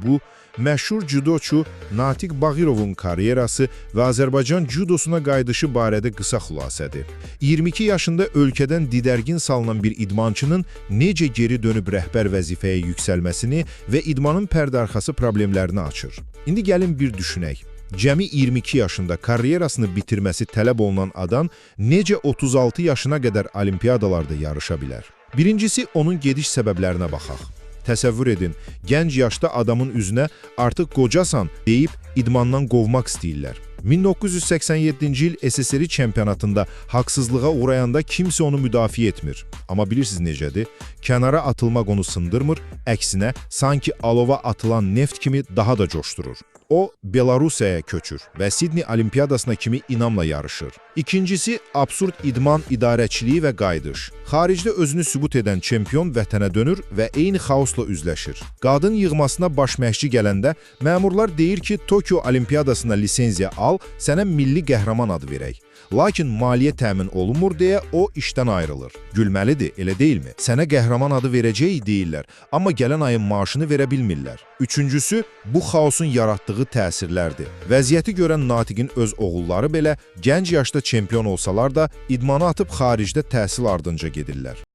Bu, məşhur judoçu Natiq Bağırovun karyerası və Azərbaycan judosuna qayıdışı barədə qısa xülasədir. 22 yaşında ölkədən didərgin salınan bir idmançının necə geri dönüb rəhbər vəzifəyə yüksəlməsini və idmanın pərdəarxası problemlərini açır. İndi gəlin bir düşünək. Cəmi 22 yaşında karyerasını bitirməsi tələb olunan adam necə 36 yaşına qədər olimpiyadalarda yarışa bilər? Birincisi, onun gediş səbəblərinə baxaq. Təsəvvür edin, gənc yaşda adamın üzünə artıq qocasan deyib idmandan qovmaq istəyirlər. 1987-ci il SSR çempionatında haqsızlığa uğrayanda kimsə onu müdafiə etmir. Amma bilirsiniz necədir? Kənara atılmaq onu sındırmır, əksinə sanki alova atılan neft kimi daha da coşdurur. O, Belarusiyaya köçür və Sidney Olimpiyadasına kimi inamla yarışır. İkincisi, absurd idman idarəçiliyi və qayıdış. Xaricdə özünü sübut edən çempion vətənə dönür və eyni xaosla üzləşir. Qadın yığmasına baş məşqçi gələndə məmurlar deyir ki, Tokyo Olimpiyadasına lisenziya al, sənə milli qəhrəman adı verək. Lakin maliyyə təmin olunmur deyə o işdən ayrılır. Gülməlidir, elə deyilmi? Sənə qəhrəman adı verəcək deyirlər, amma gələn ayın maaşını verə bilmirlər. Üçüncüsü, bu xaosun yaratdığı təsirlərdir. Vəziyyəti görən Natiqin öz oğulları belə gənc yaşda çempion olsalar da idmanı atıb xaricdə təhsil ardınca gedirlər.